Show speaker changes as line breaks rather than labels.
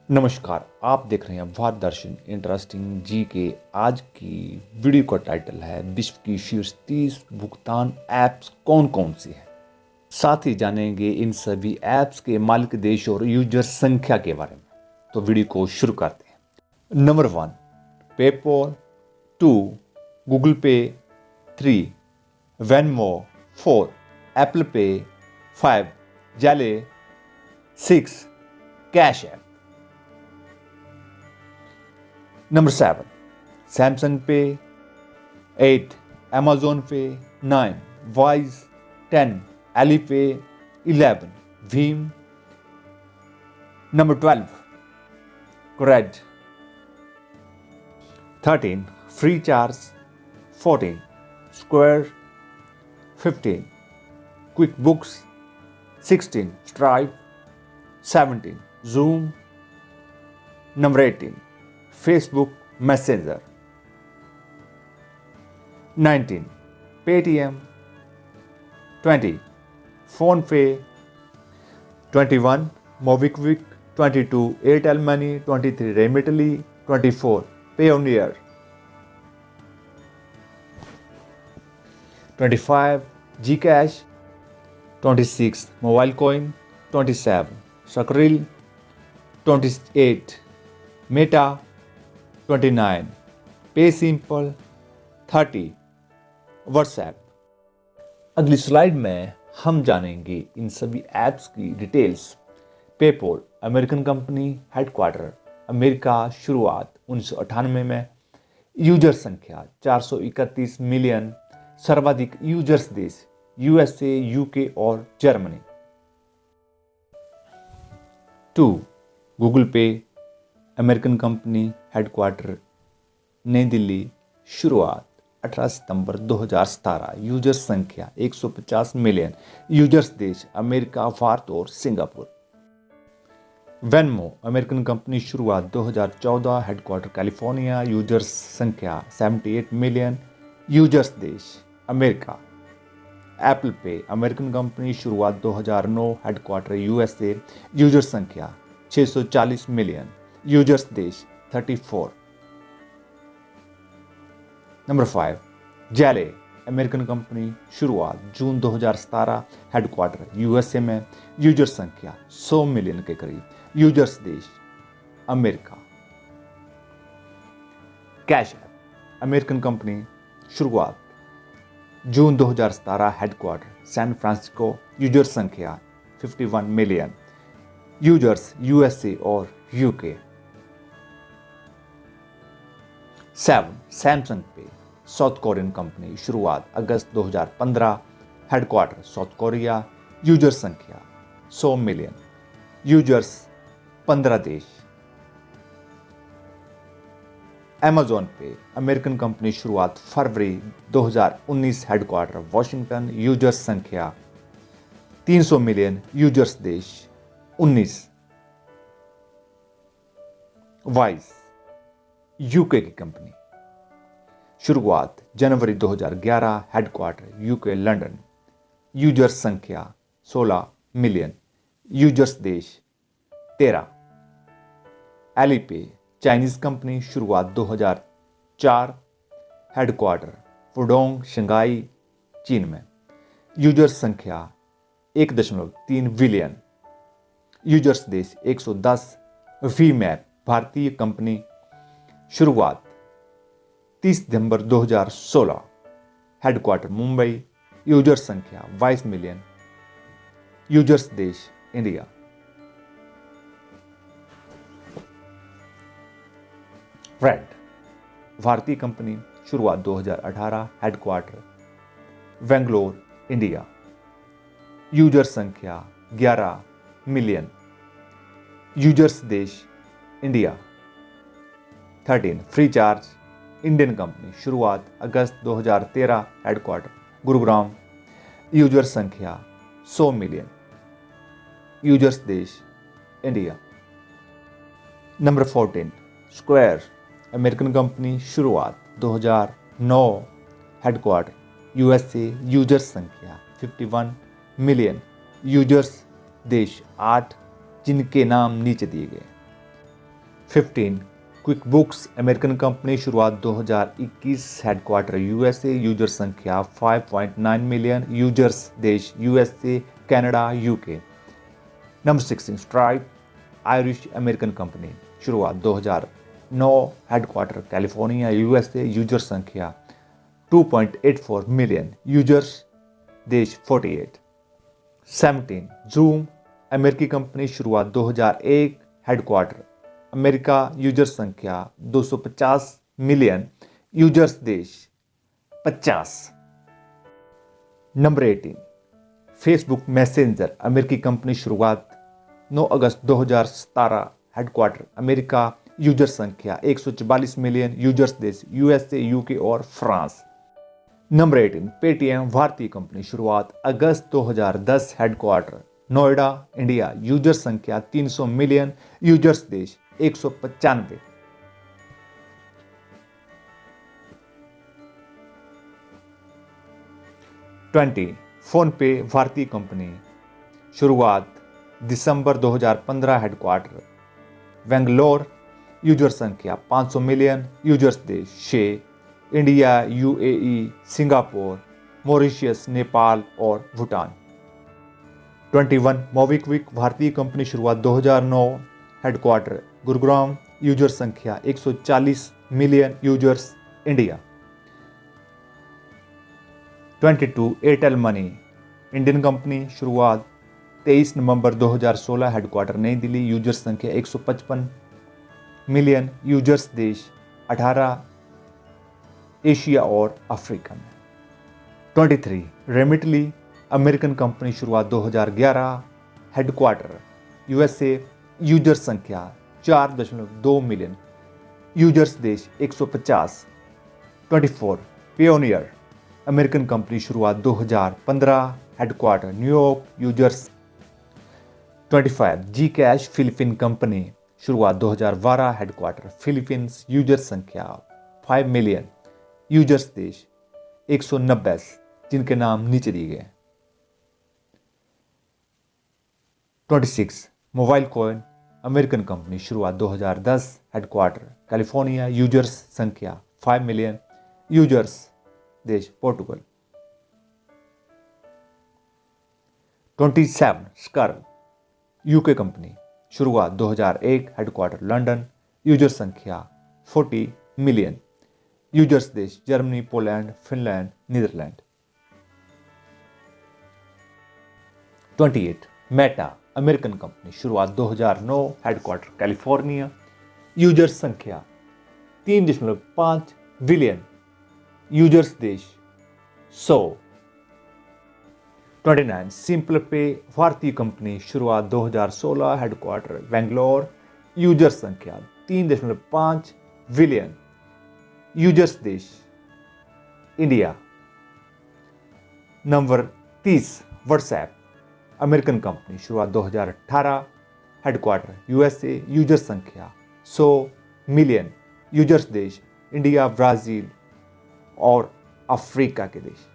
नमस्कार, आप देख रहे हैं भारत दर्शन इंटरेस्टिंग जी के। आज की वीडियो का टाइटल है विश्व की शीर्ष 30 भुगतान ऐप्स कौन कौन सी हैं। साथ ही जानेंगे इन सभी ऐप्स के मालिक देश और यूजर संख्या के बारे में। तो वीडियो को शुरू करते हैं। नंबर 1 पेपॉल, 2 गूगल पे, 3 वेनमो, 4 एप्पल पे, 5 जैले, 6 cash app. Number 7 Samsung Pay, 8 Amazon Pay, 9 Wise, 10 Alipay, 11 Veeam. Number 12 Cred, 13 Freecharge, 14 Square, 15 QuickBooks, 16 Stripe, 17 Zoom. Number 18 Facebook Messenger, 19 Paytm, 20 PhonePe, 21 Mobikwik, 22 Airtel Money, 23 Remitly, 24 Payoneer, 25 Gcash, 26 Mobilecoin, 27 Skrill, 28 Meta, 29 PaySimple, 30 WhatsApp। अगली slide में हम जानेंगे इन सभी apps की details. PayPal American company, headquarter America, शुरुआत 1998 में, user संख्या 431 million, सर्वाधिक यूजर्स देश यूएसए, यूके और जर्मनी। 2 गूगल पे अमेरिकन कंपनी, हेडक्वार्टर नई दिल्ली, शुरुआत 18 सितंबर 2017, यूजर संख्या 150 मिलियन, यूजर्स देश अमेरिका, भारत और सिंगापुर। वेनमो अमेरिकन कंपनी, शुरुआत 2014, हेडक्वार्टर कैलिफोर्निया, यूजर्स संख्या 78 मिलियन, यूजर्स देश अमेरिका। एप्पल पे अमेरिकन कंपनी, शुरुआत 2009, हेडक्वार्टर यूएसए, यूजर संख्या 640 मिलियन, यूजर्स देश 34। नंबर 5 जैले अमेरिकन कंपनी, शुरुआत जून 2017, हेडक्वार्टर यूएसए में, यूजर संख्या 100 मिलियन के करीब, यूजर्स देश America. Cash app American company, शुरुआत जून 2017, हेडक्वार्टर सैन फ्रांसिस्को, यूजर संख्या 51 मिलियन, यूजर्स यूएसए और यूके। 7 सैमसंग पे साउथ कोरियन कंपनी, शुरुआत अगस्त 2015, हेडक्वार्टर साउथ कोरिया, यूजर संख्या 100 मिलियन, यूजर्स 15 देश। अमेज़न पे अमेरिकन कंपनी, शुरुआत फरवरी 2019, हेडक्वार्टर वॉशिंगटन, यूजर्स संख्या 300 मिलियन, यूजर्स देश 19। वाइज यूके की कंपनी, शुरुआत जनवरी 2011, हेडक्वार्टर यूके लंदन, यूजर्स संख्या 16 मिलियन, यूजर्स देश 13। एलीपे चाइनीज कंपनी, शुरुआत 2004, हेडक्वार्टर पुडोंग, शंघाई, चीन में, यूजर्स संख्या 1.3 बिलियन, यूजर्स देश 110। वीमैप भारतीय कंपनी, शुरुआत 30 दिसंबर 2016, हेडक्वार्टर मुंबई, यूजर संख्या 22 मिलियन, यूजर्स देश इंडिया। रेड भारतीय कंपनी, शुरुआत 2018, हेडक्वार्टर बेंगलोर, इंडिया, यूजर संख्या 11 मिलियन, यूजर्स देश इंडिया। 13 फ्रीचार्ज इंडियन कंपनी, शुरुआत अगस्त 2013, हेडक्वार्टर गुरुग्राम, यूजर संख्या 100 मिलियन, यूजर्स देश India. Number 14 square American company, शुरुआत 2009, हेडक्वार्टर यूएसए, यूजर संख्या 51 मिलियन, यूजर्स देश 8, जिनके नाम नीचे दिए गए। 15 क्विक बुक्स अमेरिकन कंपनी, शुरुआत 2021, हेडक्वार्टर यूएसए, यूजर संख्या 5.9 मिलियन, यूजर्स देश USA, Canada, UK. Number 16 stripe Irish American company, शुरुआत 2009, हेडक्वार्टर कैलिफोर्निया यूएसए, यूजर संख्या 2.84 मिलियन, यूजर्स देश 48। 17 जूम अमेरिकी कंपनी, शुरुआत 2001, हेडक्वार्टर अमेरिका, यूजर संख्या 250 मिलियन, यूजर्स देश 50। नंबर 18 फेसबुक मैसेंजर अमेरिकी कंपनी, शुरुआत 9 अगस्त 2017, हेडक्वार्टर अमेरिका, यूजर संख्या 144 मिलियन, यूजर्स देश यूएसए, यूके और फ्रांस। नंबर 18 पेटीएम भारतीय कंपनी, शुरुआत अगस्त 2010, हेडक्वार्टर नोएडा, इंडिया, यूजर संख्या 300 मिलियन, यूजर्स देश 195। फोन पे भारतीय कंपनी, शुरुआत दिसंबर 2015, हेडक्वार्टर बेंगलोर, यूजर संख्या 500 मिलियन, यूजर्स देश 6, India, UAE, Singapore, Mauritius, Nepal और भूटान। 21 मोबिक्विक भारतीय कंपनी, शुरुआत 2009, हेडक्वार्टर गुरुग्राम, यूजर संख्या 140 million, users India. 22 Airtel money Indian company, शुरुआत 23 नवंबर 2016, हेडक्वार्टर नई दिल्ली, यूजर संख्या 155 मिलियन, यूजर्स देश 18, एशिया और अफ्रीका में। 23 रेमिटली अमेरिकन कंपनी, शुरुआत 2011, हेडक्वार्टर यूएसए, यूजर संख्या 4.2 मिलियन, यूजर्स देश 150। 24 पियोनियर अमेरिकन कंपनी, शुरुआत 2015, हेडक्वार्टर न्यूयॉर्क, यूजर्स 25 जी कैश फिलीपीन कंपनी, शुरुआत 2012, हेडक्वार्टर फिलीपींस, यूजर संख्या 5 मिलियन, यूजर्स देश 190 जिनके नाम नीचे दिए गए। 26 मोबाइल कॉइन अमेरिकन कंपनी, शुरुआत 2010, हेडक्वार्टर कैलिफोर्निया, यूजर्स संख्या 5 मिलियन, यूजर्स देश पोर्टुगल। 27 स्कर्ल यूके कंपनी, शुरुआत 2001, हेडक्वार्टर लंदन, यूजर संख्या 40 मिलियन, यूजर्स देश Germany, Poland, Finland, Netherland. 28 Meta American company, शुरुआत 2009, हेडक्वार्टर कैलिफोर्निया, यूजर संख्या 3.5 बिलियन, यूजर्स देश 100। 29 सिंपल पे भारतीय कंपनी, शुरुआत 2016, हेडक्वार्टर बेंगलोर, यूजर संख्या 3.5 बिलियन, यूजर्स देश India. Number 30 WhatsApp American company, शुरुआत 2018, हेडक्वार्टर यूएसए, यूजर संख्या 100 मिलियन, यूजर्स देश इंडिया, ब्राज़ील और अफ्रीका के देश।